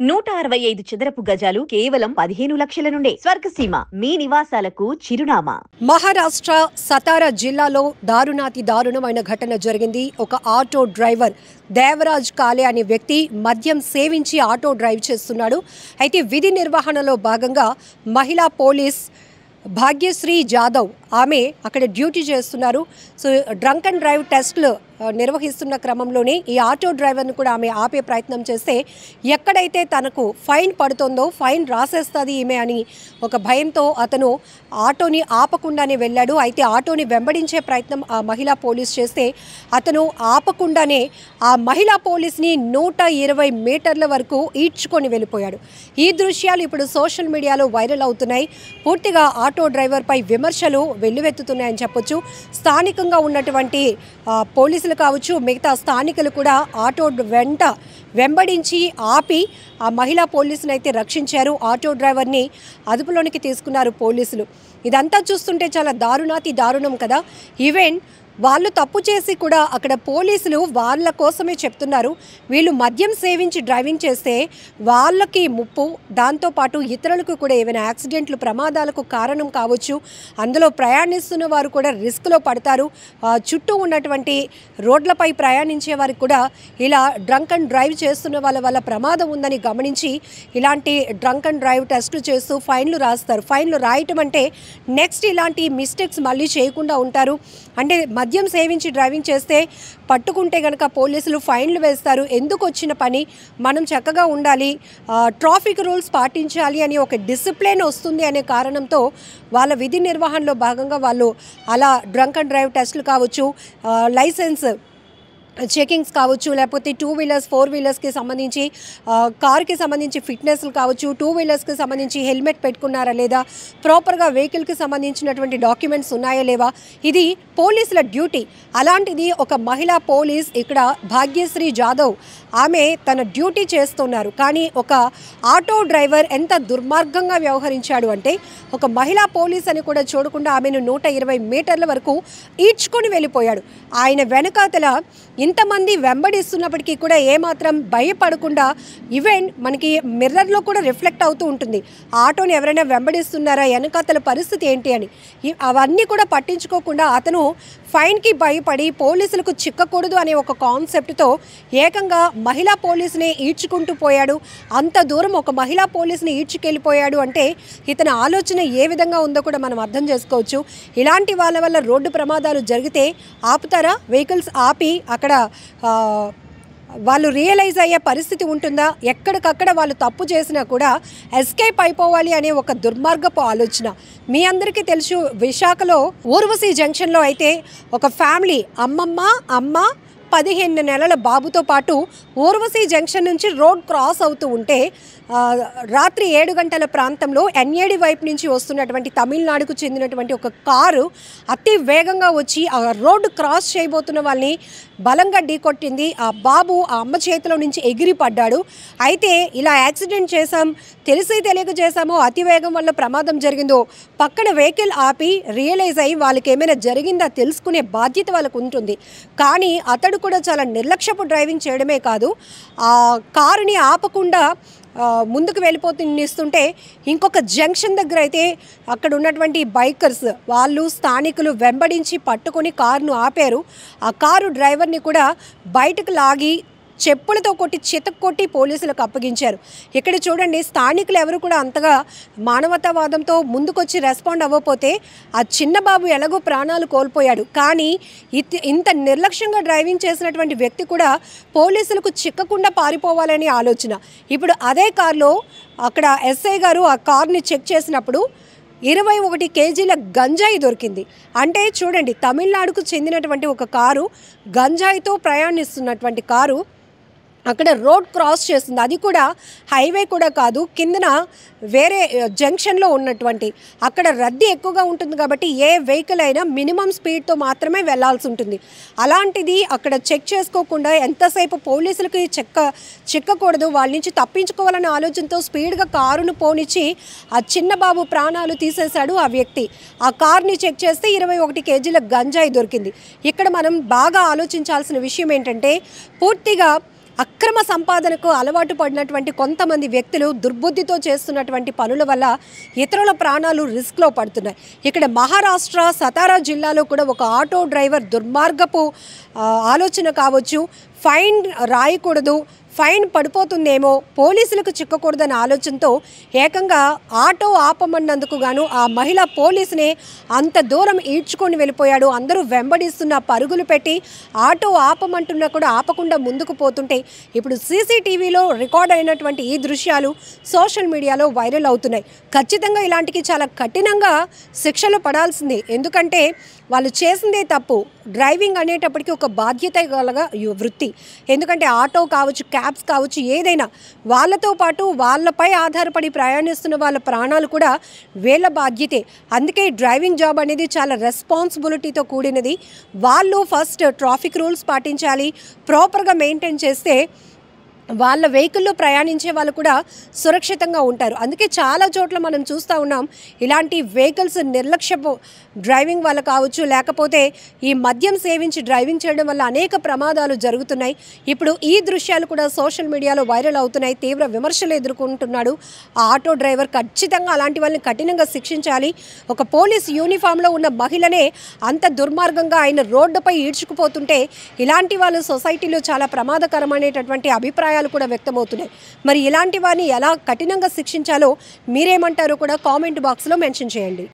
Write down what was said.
165 చదరపు గజాలు కేవలం 15 లక్షల నుండే. స్వర్గసీమ మీ నివాసాలకు చిరునామా. మహారాష్ట్ర సతారా జిల్లాలో దారుణాతి దారుణమైన ఘటన జరిగింది. ఒక ఆటో డ్రైవర్ దేవరాజ్ కాలే అనే వ్యక్తి మద్యం సేవించి ఆటో డ్రైవ్ చేస్తున్నాడు. అయితే విధి నిర్వహణలో భాగంగా మహిళా పోలీస్ భాగ్యశ్రీ జాదవ్ ఆమె అక్కడ డ్యూటీ చేస్తున్నారు. సో డ్రంక్ అండ్ డ్రైవ్ టెస్ట్లు నిర్వహిస్తున్న క్రమంలోనే ఈ ఆటో డ్రైవర్ను కూడా ఆమె ఆపే ప్రయత్నం చేస్తే ఎక్కడైతే తనకు ఫైన్ పడుతుందో ఫైన్ రాసేస్తుంది ఈమె అని ఒక భయంతో అతను ఆటోని ఆపకుండానే వెళ్ళాడు. అయితే ఆటోని వెంబడించే ప్రయత్నం ఆ మహిళా పోలీస్ చేస్తే అతను ఆపకుండానే ఆ మహిళా పోలీస్ని 120 మీటర్ల వరకు ఈడ్చుకొని వెళ్ళిపోయాడు. ఈ దృశ్యాలు ఇప్పుడు సోషల్ మీడియాలో వైరల్ అవుతున్నాయి. పూర్తిగా ఆటో డ్రైవర్పై విమర్శలు వెల్లువెత్తుతున్నాయని చెప్పొచ్చు. స్థానికంగా ఉన్నటువంటి పోలీసులు కావచ్చు, మిగతా స్థానికులు కూడా ఆటో వెంబడించి ఆపి ఆ మహిళా పోలీసుని అయితే రక్షించారు. ఆటో డ్రైవర్ని అదుపులోనికి తీసుకున్నారు పోలీసులు. ఇదంతా చూస్తుంటే చాలా దారుణాతి దారుణం కదా. ఈవెన్ వాళ్ళు తప్పు చేసి కూడా అక్కడ పోలీసులు వాళ్ళ కోసమే చెప్తున్నారు. వీళ్ళు మద్యం సేవించి డ్రైవింగ్ చేస్తే వాళ్ళకి ముప్పు, దాంతోపాటు ఇతరులకు కూడా ఏమైనా యాక్సిడెంట్లు ప్రమాదాలకు కారణం కావచ్చు. అందులో ప్రయాణిస్తున్న వారు కూడా రిస్క్లో పడతారు. చుట్టూ ఉన్నటువంటి రోడ్లపై ప్రయాణించే వారికి కూడా ఇలా డ్రంక్ అండ్ డ్రైవ్ చేస్తున్న వాళ్ళ వల్ల ప్రమాదం ఉందని గమనించి ఇలాంటి డ్రంక్ అండ్ డ్రైవ్ టెస్టులు చేస్తూ ఫైన్లు రాస్తారు. ఫైన్లు రాయటం అంటే నెక్స్ట్ ఇలాంటి మిస్టేక్స్ మళ్ళీ చేయకుండా ఉంటారు. అంటే మద్యం సేవించి డ్రైవింగ్ చేస్తే పట్టుకుంటే కనుక పోలీసులు ఫైన్లు వేస్తారు. ఎందుకు వచ్చిన పని, మనం చక్కగా ఉండాలి, ట్రాఫిక్ రూల్స్ పాటించాలి అని ఒక డిసిప్లిన్ వస్తుంది అనే కారణంతో వాళ్ళ విధి నిర్వహణలో భాగంగా వాళ్ళు అలా డ్రంక్ అండ్ డ్రైవ్ టెస్టులు కావచ్చు, లైసెన్స్ చెకింగ్స్ కావచ్చు, లేకపోతే 2 వీలర్స్ 4 వీలర్స్కి సంబంధించి కార్కి సంబంధించి ఫిట్నెస్లు కావచ్చు, 2 వీలర్స్కి సంబంధించి హెల్మెట్ పెట్టుకున్నారా లేదా, ప్రాపర్గా వెహికల్కి సంబంధించినటువంటి డాక్యుమెంట్స్ ఉన్నాయా లేవా, ఇది పోలీసుల డ్యూటీ. అలాంటిది ఒక మహిళా పోలీస్ ఇక్కడ భాగ్యశ్రీ జాదవ్ ఆమె తన డ్యూటీ చేస్తున్నారు. కానీ ఒక ఆటో డ్రైవర్ ఎంత దుర్మార్గంగా వ్యవహరించాడు అంటే ఒక మహిళా పోలీస్ అని కూడా చూడకుండా ఆమెను 120 మీటర్ల వరకు ఈడ్చుకొని వెళ్ళిపోయాడు. ఆయన వెనకాతల ఇంతమంది వెంబడిస్తున్నప్పటికీ కూడా ఏమాత్రం భయపడకుండా ఈవెన్ మనకి మిర్రర్లో కూడా రిఫ్లెక్ట్ అవుతూ ఉంటుంది. ఆటోని ఎవరైనా వెంబడిస్తున్నారా, వెనకాతల పరిస్థితి ఏంటి అని అవన్నీ కూడా పట్టించుకోకుండా అతను ఫైన్కి భయపడి పోలీసులకు చిక్కకూడదు అనే ఒక కాన్సెప్ట్తో ఏకంగా మహిళా పోలీసుని ఈడ్చుకుంటూ పోయాడు. అంత దూరం ఒక మహిళా పోలీసుని ఈడ్చుకెళ్ళిపోయాడు అంటే ఇతని ఆలోచన ఏ విధంగా ఉందో కూడా మనం అర్థం చేసుకోవచ్చు. ఇలాంటి వాళ్ళ వల్ల రోడ్డు ప్రమాదాలు జరిగితే ఆపుతారా? వెహికల్స్ ఆపి అక్కడ వాళ్ళు రియలైజ్ అయ్యే పరిస్థితి ఉంటుందా? ఎక్కడికక్కడ వాళ్ళు తప్పు చేసినా కూడా ఎస్కేప్ అయిపోవాలి అనే ఒక దుర్మార్గపు ఆలోచన. మీ అందరికీ తెలుసు, విశాఖలో ఊర్వశి జంక్షన్లో అయితే ఒక ఫ్యామిలీ అమ్మ 15 నెలల బాబుతో పాటు ఊర్వశి జంక్షన్ నుంచి రోడ్ క్రాస్ అవుతూ ఉంటే రాత్రి 7 గంటల ప్రాంతంలో ఎన్ఏడి వైపు నుంచి వస్తున్నటువంటి తమిళనాడుకు చెందినటువంటి ఒక కారు అతి వేగంగా వచ్చి ఆ రోడ్డు క్రాస్ చేయబోతున్న వాళ్ళని బలంగా ఢీకొట్టింది. ఆ బాబు ఆ అమ్మ చేతిలో నుంచి ఎగిరి పడ్డాడు. అయితే ఇలా యాక్సిడెంట్ చేశాం, తెలిసి తెలియక చేశామో, అతి వేగం వల్ల ప్రమాదం జరిగిందో పక్కన వెహికల్ ఆపి రియలైజ్ అయ్యి వాళ్ళకి ఏమైనా జరిగిందా తెలుసుకునే బాధ్యత వాళ్ళకు ఉంటుంది. కానీ అతడు కూడా చాలా నిర్లక్ష్యపు డ్రైవింగ్ చేయడమే కాదు, ఆ కారుని ఆపకుండా ముందుకు వెళ్ళిపోతుంటే ఇంకొక జంక్షన్ దగ్గర అయితే అక్కడ ఉన్నటువంటి బైకర్స్ వాళ్ళు స్థానికులు వెంబడించి పట్టుకొని కారును ఆపారు. ఆ కారు డ్రైవర్ని కూడా బయటకు లాగి చెప్పులతో కొట్టి చితక్కొట్టి పోలీసులకు అప్పగించారు. ఇక్కడ చూడండి, స్థానికులు ఎవరు కూడా అంతగా మానవతావాదంతో ముందుకొచ్చి రెస్పాండ్ అవ్వకపోతే ఆ చిన్న బాబు ఎలాగో ప్రాణాలు కోల్పోయాడు. కానీ ఇంత నిర్లక్ష్యంగా డ్రైవింగ్ చేసినటువంటి వ్యక్తి కూడా పోలీసులకు చిక్కకుండా పారిపోవాలని ఆలోచన. ఇప్పుడు అదే కారులో అక్కడ ఎస్ఐ గారు ఆ కార్ని చెక్ చేసినప్పుడు 21 కేజీల గంజాయి దొరికింది. అంటే చూడండి, తమిళనాడుకు చెందినటువంటి ఒక కారు గంజాయితో ప్రయాణిస్తున్నటువంటి కారు అక్కడ రోడ్ క్రాస్ చేస్తుంది. అది కూడా హైవే కూడా కాదు, కిందన వేరే జంక్షన్లో ఉన్నటువంటి అక్కడ రద్దీ ఎక్కువగా ఉంటుంది కాబట్టి ఏ వెహికల్ అయినా మినిమం స్పీడ్తో మాత్రమే వెళ్లాల్సి ఉంటుంది. అలాంటిది అక్కడ చెక్ చేసుకోకుండా ఎంతసేపు పోలీసులకి చిక్కకూడదు, వాళ్ళ నుంచి తప్పించుకోవాలనే ఆలోచనతో స్పీడ్గా కారును పోనిచ్చి ఆ చిన్న బాబు ప్రాణాలు తీసేశాడు ఆ వ్యక్తి. ఆ కార్ని చెక్ చేస్తే 21 కేజీల గంజాయి దొరికింది. ఇక్కడ మనం బాగా ఆలోచించాల్సిన విషయం ఏంటంటే పూర్తిగా అక్రమ సంపాదనకు అలవాటు పడినటువంటి కొంతమంది వ్యక్తులు దుర్బుద్ధితో చేస్తున్నటువంటి పనుల వల్ల ఇతరుల ప్రాణాలు రిస్క్లో పడుతున్నాయి. ఇక్కడ మహారాష్ట్ర సతారా జిల్లాలో కూడా ఒక ఆటో డ్రైవర్ దుర్మార్గపు ఆలోచన కావచ్చు, ఫైన్ రాయకూడదు, ఫైన్ పడిపోతుందేమో, పోలీసులకు చిక్కకూడదనే ఆలోచనతో ఏకంగా ఆటో ఆపమన్నందుకు గాను ఆ మహిళ పోలీసునే అంత దూరం ఈడ్చుకొని వెళ్ళిపోయాడు. అందరూ వెంబడిస్తున్న పరుగులు పెట్టి ఆటో ఆపమంటున్నా కూడా ఆపకుండా ముందుకు పోతుంటే ఇప్పుడు సీసీటీవీలో రికార్డ్ అయినటువంటి ఈ దృశ్యాలు సోషల్ మీడియాలో వైరల్ అవుతున్నాయి. ఖచ్చితంగా ఇలాంటికి చాలా కఠినంగా శిక్షలు పడాల్సిందే. ఎందుకంటే వాళ్ళు చేసిందే తప్పు. డ్రైవింగ్ అనేటప్పటికీ ఒక బాధ్యత గల వృత్తి. ఎందుకంటే ఆటో కావచ్చు, క్యాబ్స్ కావచ్చు, ఏదైనా వాళ్ళతో పాటు వాళ్ళపై ఆధారపడి ప్రయాణిస్తున్న వాళ్ళ ప్రాణాలు కూడా వీళ్ళ బాధ్యతే. అందుకే డ్రైవింగ్ జాబ్ అనేది చాలా రెస్పాన్సిబిలిటీతో కూడినది. వాళ్ళు ఫస్ట్ ట్రాఫిక్ రూల్స్ పాటించాలి, ప్రాపర్గా మెయింటైన్ చేస్తే వాళ్ళ వెహికల్లో ప్రయాణించే వాళ్ళు కూడా సురక్షితంగా ఉంటారు. అందుకే చాలా చోట్ల మనం చూస్తూ ఉన్నాం ఇలాంటి వెహికల్స్ నిర్లక్ష్యపు డ్రైవింగ్ వల్ల కావచ్చు, లేకపోతే ఈ మద్యం సేవించి డ్రైవింగ్ చేయడం వల్ల అనేక ప్రమాదాలు జరుగుతున్నాయి. ఇప్పుడు ఈ దృశ్యాలు కూడా సోషల్ మీడియాలో వైరల్ అవుతున్నాయి. తీవ్ర విమర్శలు ఎదుర్కొంటున్నాడు ఆ ఆటో డ్రైవర్. ఖచ్చితంగా అలాంటి వాళ్ళని కఠినంగా శిక్షించాలి. ఒక పోలీస్ యూనిఫామ్లో ఉన్న మహిళనే అంత దుర్మార్గంగా ఆయన రోడ్డుపై ఈడ్చుకుపోతుంటే ఇలాంటి వాళ్ళు సొసైటీలో చాలా ప్రమాదకరమైనటువంటి అభిప్రాయాలు కూడా వ్యక్తమవుతున్నాయి. మరి ఇలాంటి వారిని ఎలా కఠినంగా శిక్షించాలో మీరేమంటారో కూడా కామెంట్ బాక్స్లో మెన్షన్ చేయండి.